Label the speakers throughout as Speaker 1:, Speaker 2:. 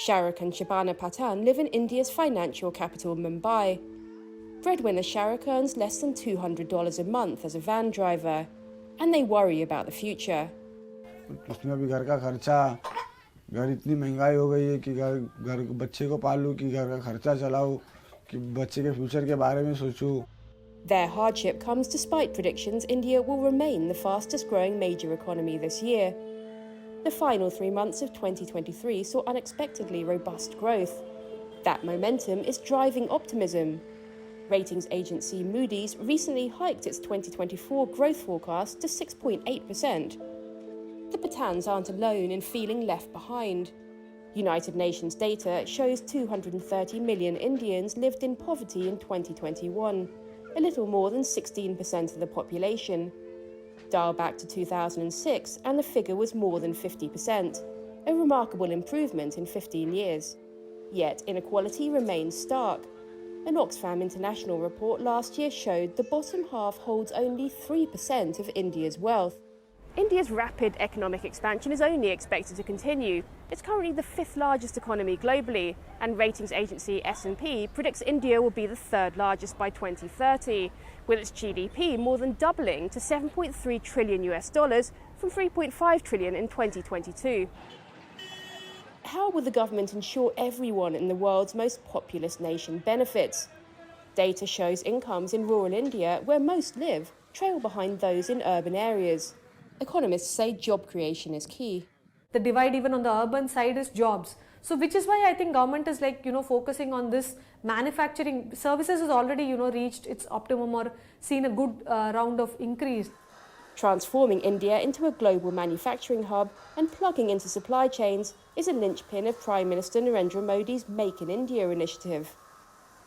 Speaker 1: Shahrukh and Shabana Pathan live in India's financial capital, Mumbai. Breadwinner Shahrukh earns less than $200 a month as a van driver, and they worry about the future.
Speaker 2: उसमें भी घर का खर्चा, घर इतनी महंगाई हो गई है कि घर बच्चे को पालूं, कि घर का खर्चा चलाऊं, कि बच्चे के फ्यूचर के बारे में सोचूं.
Speaker 1: Their hardship comes despite predictions India will remain the fastest growing major economy this year. The final 3 months of 2023 saw unexpectedly robust growth. That momentum is driving optimism. Ratings agency Moody's recently hiked its 2024 growth forecast to 6.8%. The Pathans aren't alone in feeling left behind. United Nations data shows 230 million Indians lived in poverty in 2021, a little more than 16% of the population. Dial back to 2006 and the figure was more than 50%, a remarkable improvement in 15 years. Yet inequality remains stark. An Oxfam International report last year showed the bottom half holds only 3% of India's wealth. India's rapid economic expansion is only expected to continue. It's currently the 5th largest economy globally, and ratings agency S&P predicts India will be the 3rd largest by 2030, with its GDP more than doubling to $7.3 trillion from $3.5 trillion in 2022. How will the government ensure everyone in the world's most populous nation benefits? Data shows incomes in rural India, where most live, trail behind those in urban areas. Economists say job creation is key.
Speaker 3: The divide even on the urban side is jobs. So which is why I think government is focusing on this manufacturing. Services has already reached its optimum or seen a good round of increase.
Speaker 1: Transforming India into a global manufacturing hub and plugging into supply chains is a linchpin of Prime Minister Narendra Modi's Make in India initiative.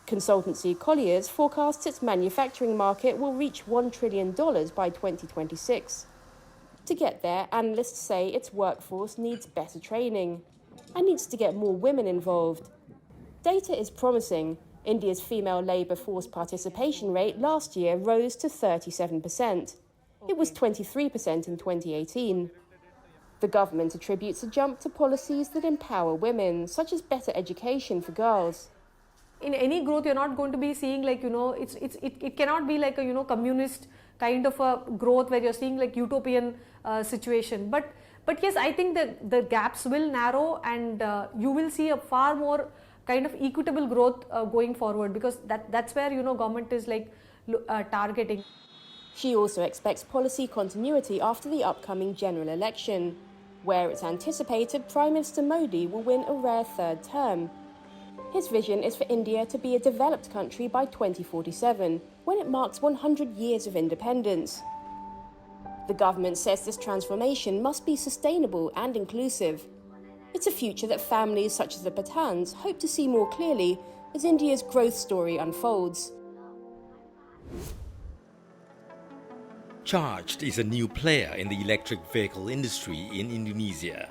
Speaker 1: Consultancy Colliers forecasts its manufacturing market will reach $1 trillion by 2026. To get there, analysts say its workforce needs better training and needs to get more women involved. Data is promising. India's female labour force participation rate last year rose to 37%. It was 23% in 2018. The government attributes a jump to policies that empower women, such as better education for girls.
Speaker 3: In any growth, you're not going to be seeing it cannot be like a communist kind of a growth where you're seeing like utopian situation. But yes, I think that the gaps will narrow and you will see a far more kind of equitable growth going forward, because that's where government is targeting.
Speaker 1: She also expects policy continuity after the upcoming general election, where it's anticipated Prime Minister Modi will win a rare 3rd term. His vision is for India to be a developed country by 2047, when it marks 100 years of independence. The government says this transformation must be sustainable and inclusive. It's a future that families such as the Pathans hope to see more clearly as India's growth story unfolds.
Speaker 4: Charged is a new player in the electric vehicle industry in Indonesia.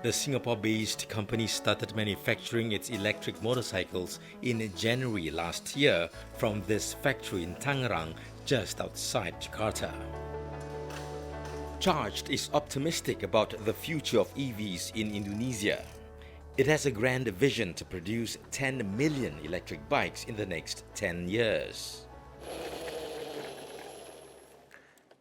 Speaker 4: The Singapore-based company started manufacturing its electric motorcycles in January last year from this factory in Tangerang, just outside Jakarta. Charged is optimistic about the future of EVs in Indonesia. It has a grand vision to produce 10 million electric bikes in the next 10 years.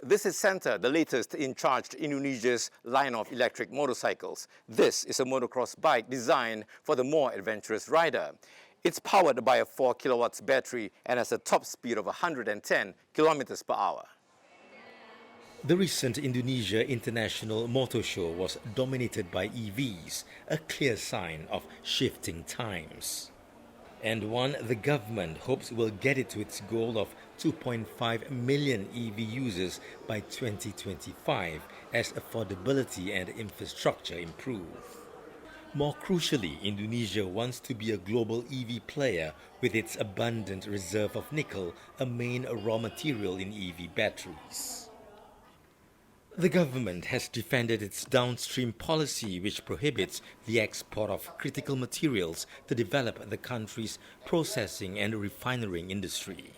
Speaker 4: This is Santa, the latest in Charged Indonesia's line of electric motorcycles. This is a motocross bike designed for the more adventurous rider. It's powered by a 4 kilowatts battery and has a top speed of 110 kilometers per hour. The recent Indonesia International Motor Show was dominated by EVs, a clear sign of shifting times. And one the government hopes will get it to its goal of 2.5 million EV users by 2025 as affordability and infrastructure improve. More crucially, Indonesia wants to be a global EV player with its abundant reserve of nickel, a main raw material in EV batteries. The government has defended its downstream policy, which prohibits the export of critical materials to develop the country's processing and refining industry.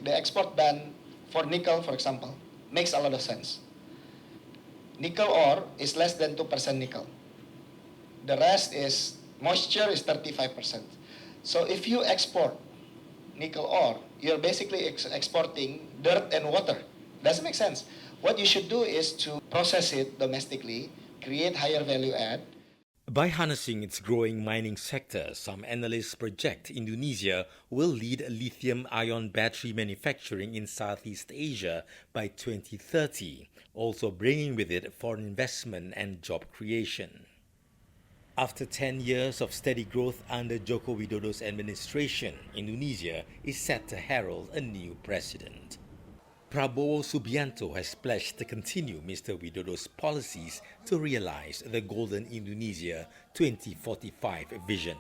Speaker 5: The export ban for nickel, for example, makes a lot of sense. Nickel ore is less than 2% nickel. The rest is Moisture is 35%. So if you export nickel ore, you're basically exporting dirt and water. Doesn't make sense. What you should do is to process it domestically, create higher value add.
Speaker 4: By harnessing its growing mining sector, some analysts project Indonesia will lead lithium-ion battery manufacturing in Southeast Asia by 2030, also bringing with it foreign investment and job creation. After 10 years of steady growth under Joko Widodo's administration, Indonesia is set to herald a new president. Prabowo Subianto has pledged to continue Mr. Widodo's policies to realize the Golden Indonesia 2045 vision.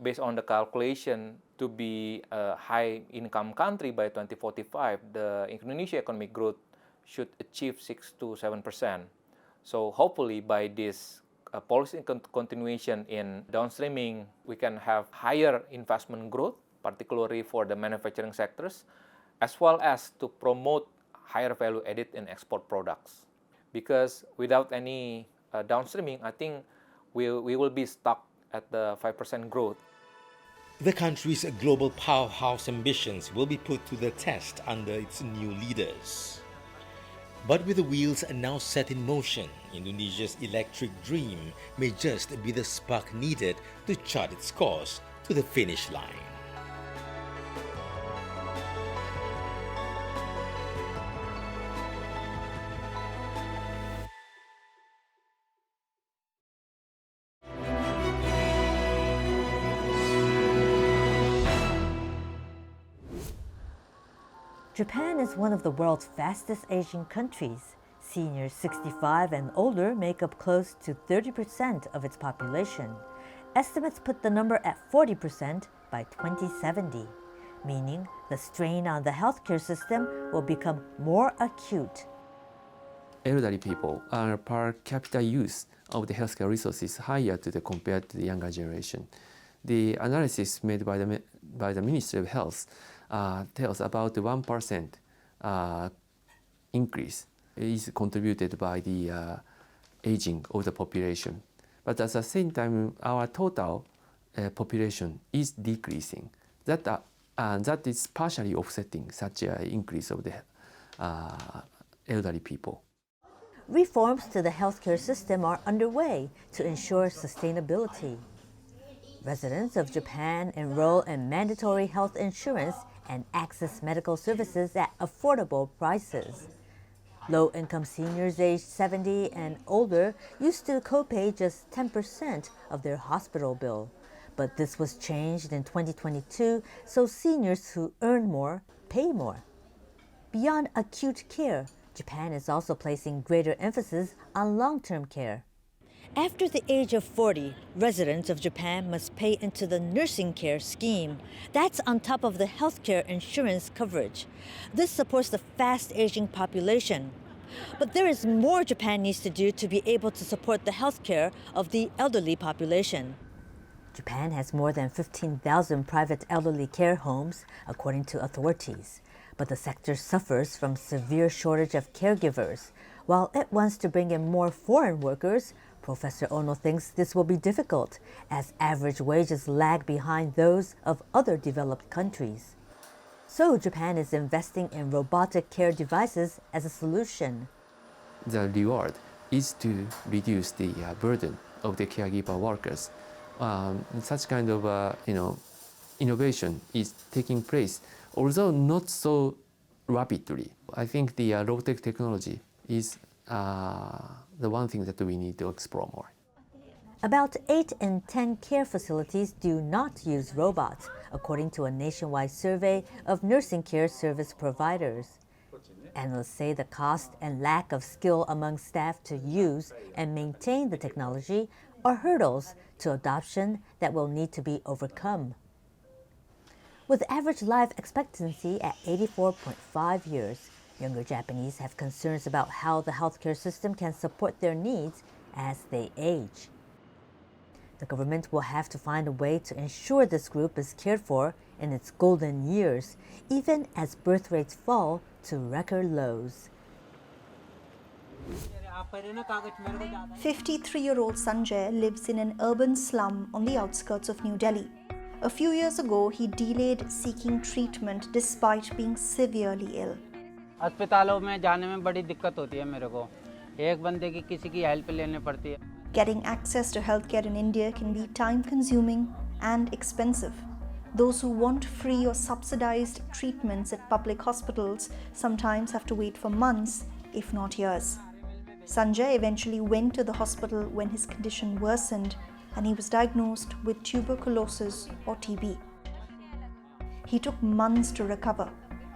Speaker 6: Based on the calculation to be a high-income country by 2045, the Indonesia economic growth should achieve 6 to 7%. So hopefully by this policy continuation in downstreaming, we can have higher investment growth, particularly for the manufacturing sectors, as well as to promote higher value added in export products. Because without any downstreaming, I think we will be stuck at the 5% growth.
Speaker 4: The country's global powerhouse ambitions will be put to the test under its new leaders. But with the wheels now set in motion, Indonesia's electric dream may just be the spark needed to chart its course to the finish line.
Speaker 7: Japan is one of the world's fastest aging countries. Seniors 65 and older make up close to 30% of its population. Estimates put the number at 40% by 2070, meaning the strain on the healthcare system will become more acute.
Speaker 8: Elderly people are per capita use of the healthcare resources higher compared to the younger generation. The analysis made by the Ministry of Health tells about 1% increase is contributed by the aging of the population. But at the same time, our total population is decreasing. That is partially offsetting such an increase of the elderly people.
Speaker 7: Reforms to the healthcare system are underway to ensure sustainability. Residents of Japan enroll in mandatory health insurance and access medical services at affordable prices. Low-income seniors aged 70 and older used to copay just 10% of their hospital bill. But this was changed in 2022, so seniors who earn more pay more. Beyond acute care, Japan is also placing greater emphasis on long-term care. After the age of 40, residents of Japan must pay into the nursing care scheme. That's on top of the healthcare insurance coverage. This supports the fast-aging population. But there is more Japan needs to do to be able to support the healthcare of the elderly population. Japan has more than 15,000 private elderly care homes, according to authorities. But the sector suffers from severe shortage of caregivers. While it wants to bring in more foreign workers, Professor Ono thinks this will be difficult, as average wages lag behind those of other developed countries. So Japan is investing in robotic care devices as a solution.
Speaker 8: The reward is to reduce the burden of the caregiver workers. Such kind of innovation is taking place, although not so rapidly. I think the low-tech technology is the one thing that we need to explore more.
Speaker 7: About 8 in 10 care facilities do not use robots, according to a nationwide survey of nursing care service providers. Analysts say the cost and lack of skill among staff to use and maintain the technology are hurdles to adoption that will need to be overcome. With average life expectancy at 84.5 years, younger Japanese have concerns about how the healthcare system can support their needs as they age. The government will have to find a way to ensure this group is cared for in its golden years, even as birth rates fall to record lows.
Speaker 9: 53-year-old Sanjay lives in an urban slum on the outskirts of New Delhi. A few years ago, he delayed seeking treatment despite being severely ill.
Speaker 10: अस्पतालों में जाने में बड़ी दिक्कत होती है मेरे को एक बंदे की किसी की हेल्प लेनी पड़ती है
Speaker 9: Getting access to healthcare in India can be time-consuming and expensive. Those who want free or subsidized treatments at public hospitals sometimes have to wait for months, if not years. Sanjay eventually went to the hospital when his condition worsened and he was diagnosed with tuberculosis or TB. He took months to recover,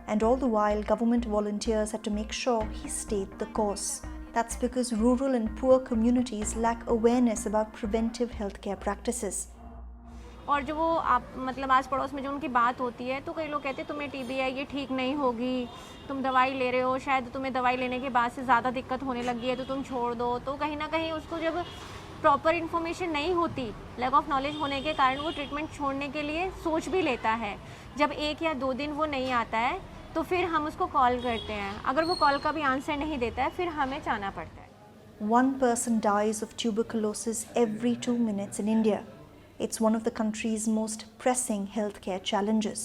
Speaker 9: and all the while government volunteers had to make sure he stayed the course. That's because rural and poor communities lack awareness about preventive healthcare practices.
Speaker 11: और जो वो आप मतलब आस पड़ोस में जो उनकी बात होती है तो कई लोग कहते हैं तुम्हें टीबी है, ये ठीक नहीं होगी, तुम दवाई ले रहे हो, शायद तुम्हें दवाई लेने के बाद से ज़्यादा दिक्कत होने लगी है तो तुम छोड़ दो. तो कहीं ना कहीं उसको जब प्रॉपर इन्फॉर्मेशन नहीं होती, लैक ऑफ नॉलेज होने के कारण वो ट्रीटमेंट छोड़ने के लिए सोच भी लेता है. जब 1 या 2 दिन वो नहीं आता है तो फिर हम उसको कॉल करते हैं. अगर वो कॉल का भी आंसर नहीं देता है फिर हमें जाना पड़ता है.
Speaker 9: One person dies of tuberculosis every 2 minutes in India. It's one of the country's most pressing healthcare challenges.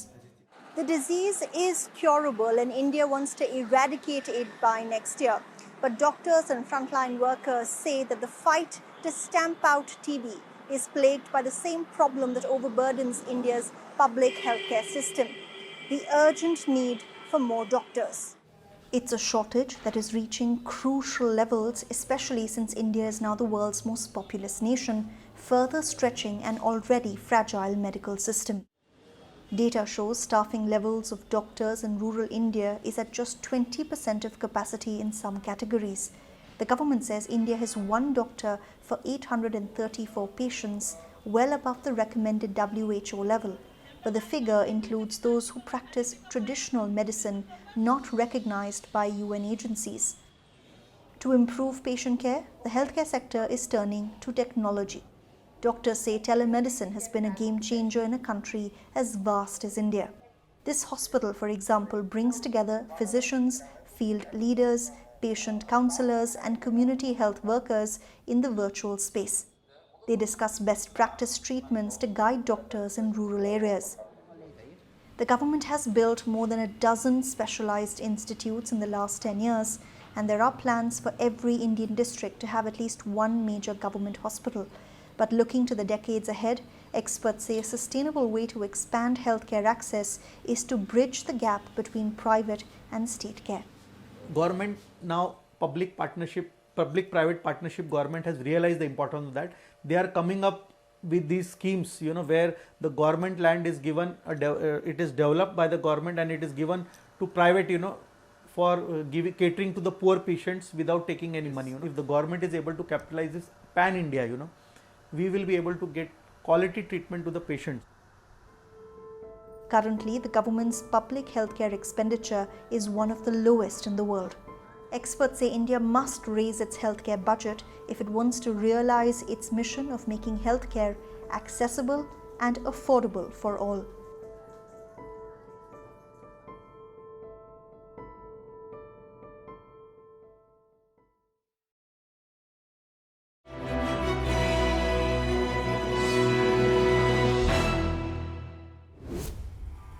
Speaker 9: The disease is curable and India wants to eradicate it by next year. But doctors and frontline workers say that the fight to stamp out TB is plagued by the same problem that overburdens India's public healthcare system: the urgent need for more doctors. It's a shortage that is reaching crucial levels, especially since India is now the world's most populous nation, further stretching an already fragile medical system. Data shows staffing levels of doctors in rural India is at just 20% of capacity in some categories. The government says India has 1 doctor for 834 patients, well above the recommended WHO level. But the figure includes those who practice traditional medicine not recognized by UN agencies. To improve patient care, the healthcare sector is turning to technology. Doctors say telemedicine has been a game changer in a country as vast as India. This hospital, for example, brings together physicians, field leaders, patient counselors, and community health workers in the virtual space. They discuss best practice treatments to guide doctors in rural areas. The government has built more than a dozen specialized institutes in the last 10 years, and there are plans for every Indian district to have at least 1 major government hospital. But looking to the decades ahead, experts say a sustainable way to expand healthcare access is to bridge the gap between private and state care.
Speaker 12: Government now, public-private partnership, government has realized the importance of that. They are coming up with these schemes, where the government land is given, it is developed by the government and it is given to private, for catering to the poor patients without taking any money. If the government is able to capitalize this pan-India, we will be able to get quality treatment to the patients.
Speaker 9: Currently, the government's public healthcare expenditure is one of the lowest in the world. Experts say India must raise its healthcare budget if it wants to realize its mission of making healthcare accessible and affordable for all.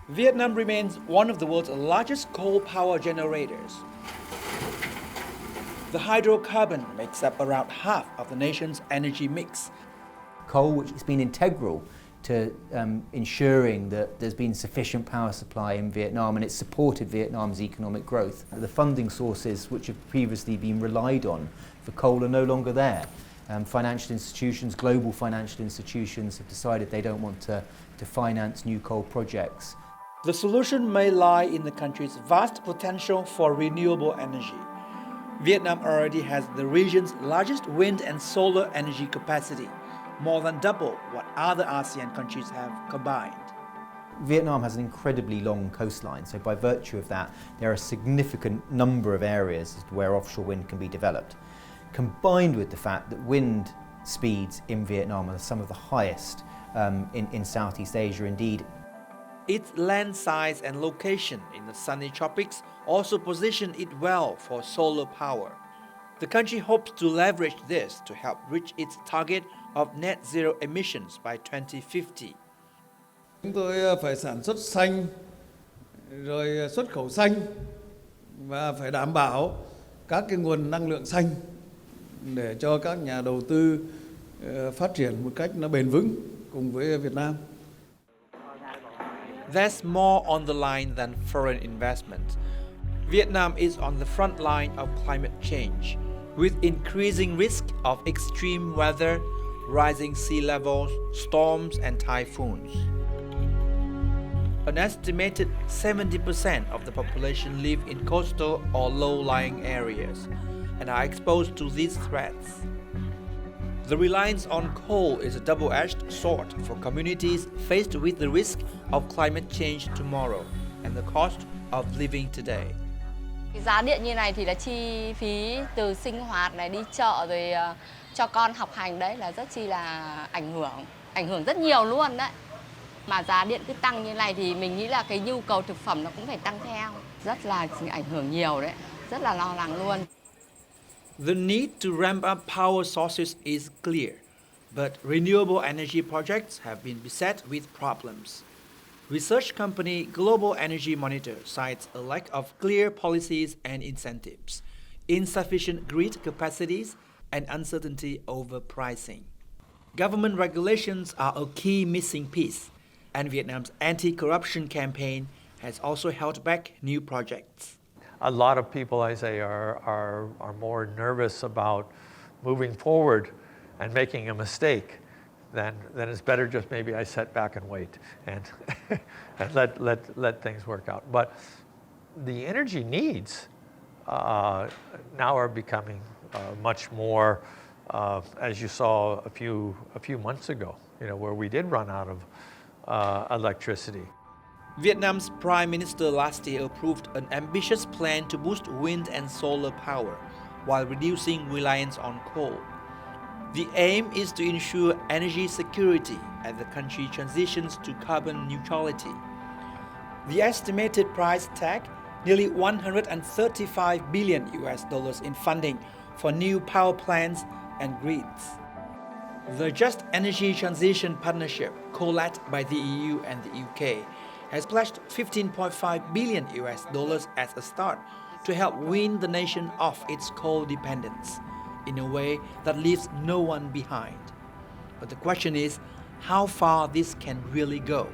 Speaker 13: Vietnam remains one of the world's largest coal power generators. The hydrocarbon makes up around half of the nation's energy mix.
Speaker 14: Coal, which has been integral to ensuring that there's been sufficient power supply in Vietnam, and it's supported Vietnam's economic growth. The funding sources which have previously been relied on for coal are no longer there. Financial institutions, global financial institutions, have decided they don't want to finance new coal projects.
Speaker 13: The solution may lie in the country's vast potential for renewable energy. Vietnam already has the region's largest wind and solar energy capacity, more than double what other ASEAN countries have combined.
Speaker 14: Vietnam has an incredibly long coastline, so by virtue of that, there are a significant number of areas where offshore wind can be developed. Combined with the fact that wind speeds in Vietnam are some of the highest in Southeast Asia, indeed.
Speaker 13: Its land size and location in the sunny tropics also position it well for solar power. The country hopes to leverage this to help reach its target of net zero emissions by 2050.
Speaker 15: Chúng tôi phải sản xuất xanh, rồi xuất khẩu xanh và phải đảm bảo các cái nguồn năng lượng xanh để cho các nhà đầu tư phát triển một cách nó bền vững cùng với Việt Nam.
Speaker 13: There's more on the line than foreign investment. Vietnam is on the front line of climate change, with increasing risk of extreme weather, rising sea levels, storms and typhoons. An estimated 70% of the population live in coastal or low-lying areas and are exposed to these threats. The reliance on coal is a double-edged sword for communities faced with the risk of climate change tomorrow and the cost of living today.
Speaker 16: Giá điện như này thì là chi phí từ sinh hoạt này, đi chợ rồi cho con học hành đấy là rất chi là ảnh hưởng rất nhiều luôn đấy. Mà giá điện cứ tăng như này thì mình nghĩ là cái nhu cầu thực phẩm nó cũng phải tăng theo, rất là ảnh hưởng nhiều đấy, rất là lo lắng luôn.
Speaker 13: The need to ramp up power sources is clear, but renewable energy projects have been beset with problems. Research company Global Energy Monitor cites a lack of clear policies and incentives, insufficient grid capacities, and uncertainty over pricing. Government regulations are a key missing piece, and Vietnam's anti-corruption campaign has also held back new projects.
Speaker 17: A lot of people, I say, are more nervous about moving forward and making a mistake. Then it's better just maybe I sit back and wait and and let things work out. But the energy needs now are becoming much more, as you saw a few months ago, where we did run out of electricity.
Speaker 13: Vietnam's Prime Minister last year approved an ambitious plan to boost wind and solar power while reducing reliance on coal. The aim is to ensure energy security as the country transitions to carbon neutrality. The estimated price tag, nearly $135 billion in funding for new power plants and grids. The Just Energy Transition Partnership, co-led by the EU and the UK, has pledged $15.5 billion as a start to help wean the nation off its coal dependence in a way that leaves no one behind. But the question is how far this can really go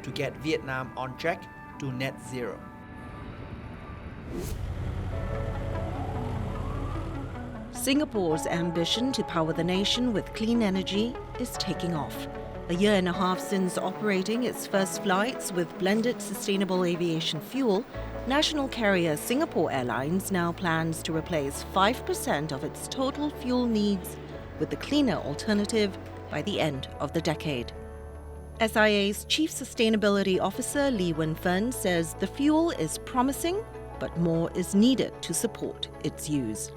Speaker 13: to get Vietnam on track to net zero.
Speaker 18: Singapore's ambition to power the nation with clean energy is taking off. A year and a half since operating its first flights with blended sustainable aviation fuel, national carrier Singapore Airlines now plans to replace 5% of its total fuel needs with the cleaner alternative by the end of the decade. SIA's Chief Sustainability Officer Lee Wen-fen says the fuel is promising, but more is needed to support its use.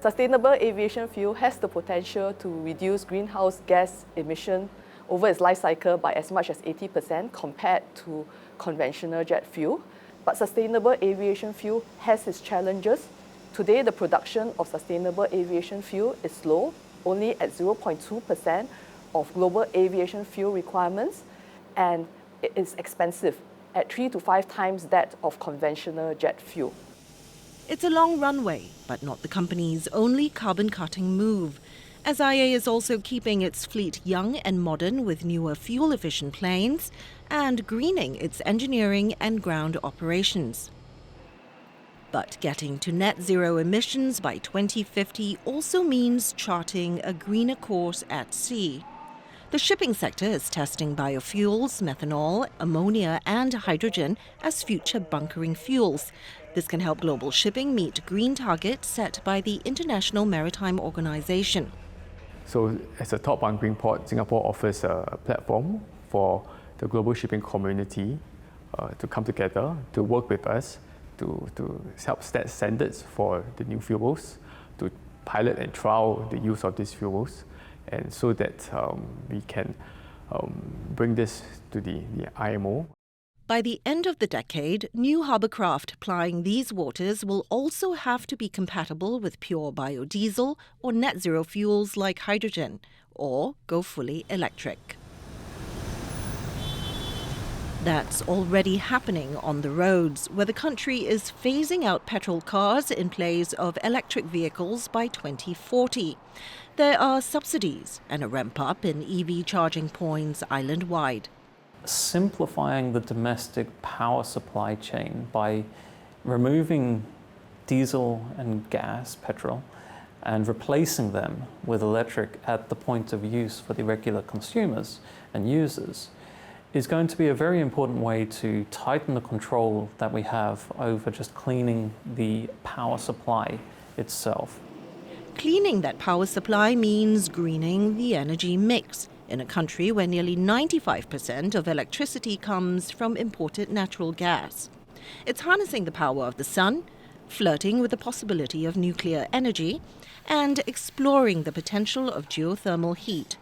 Speaker 19: Sustainable aviation fuel has the potential to reduce greenhouse gas emission over its life cycle by as much as 80% compared to conventional jet fuel. But sustainable aviation fuel has its challenges. Today, the production of sustainable aviation fuel is low, only at 0.2% of global aviation fuel requirements, and it is expensive at 3 to 5 times that of conventional jet fuel.
Speaker 18: It's a long runway, but not the company's only carbon-cutting move. SIA is also keeping its fleet young and modern with newer fuel-efficient planes and greening its engineering and ground operations. But getting to net zero emissions by 2050 also means charting a greener course at sea. The shipping sector is testing biofuels, methanol, ammonia and hydrogen as future bunkering fuels. This can help global shipping meet green targets set by the International Maritime Organization.
Speaker 20: So as a top one green port, Singapore offers a platform for the global shipping community to come together, to work with us, to help set standards for the new fuels, to pilot and trial the use of these fuels, and so that we can bring this to the IMO.
Speaker 18: By the end of the decade, new hovercraft plying these waters will also have to be compatible with pure biodiesel or net zero fuels like hydrogen, or go fully electric. That's already happening on the roads, where the country is phasing out petrol cars in place of electric vehicles by 2040. There are subsidies and a ramp-up in EV charging points island-wide.
Speaker 21: Simplifying the domestic power supply chain by removing diesel and gas, petrol, and replacing them with electric at the point of use for the regular consumers and users is going to be a very important way to tighten the control that we have over just cleaning the power supply itself.
Speaker 18: Cleaning that power supply means greening the energy mix in a country where nearly 95% of electricity comes from imported natural gas. It's harnessing the power of the sun, flirting with the possibility of nuclear energy, and exploring the potential of geothermal heat.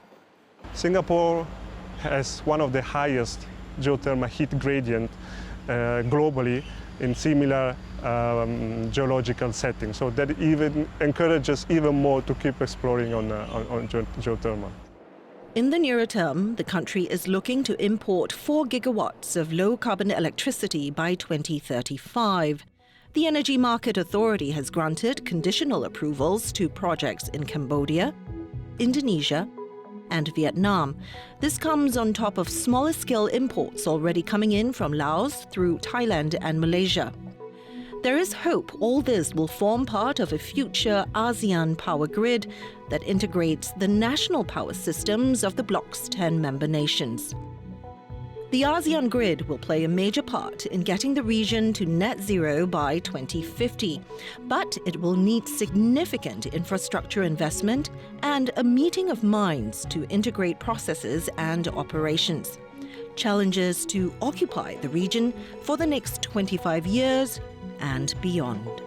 Speaker 22: Singapore has one of the highest geothermal heat gradient globally in similar geological settings, so that even encourages even more to keep exploring on geothermal.
Speaker 18: In the nearer term, the country is looking to import 4 gigawatts of low-carbon electricity by 2035. The Energy Market Authority has granted conditional approvals to projects in Cambodia, Indonesia, and Vietnam. This comes on top of smaller-scale imports already coming in from Laos through Thailand and Malaysia. There is hope all this will form part of a future ASEAN power grid that integrates the national power systems of the bloc's 10 member nations. The ASEAN grid will play a major part in getting the region to net zero by 2050, but it will need significant infrastructure investment and a meeting of minds to integrate processes and operations. Challenges to occupy the region for the next 25 years and beyond.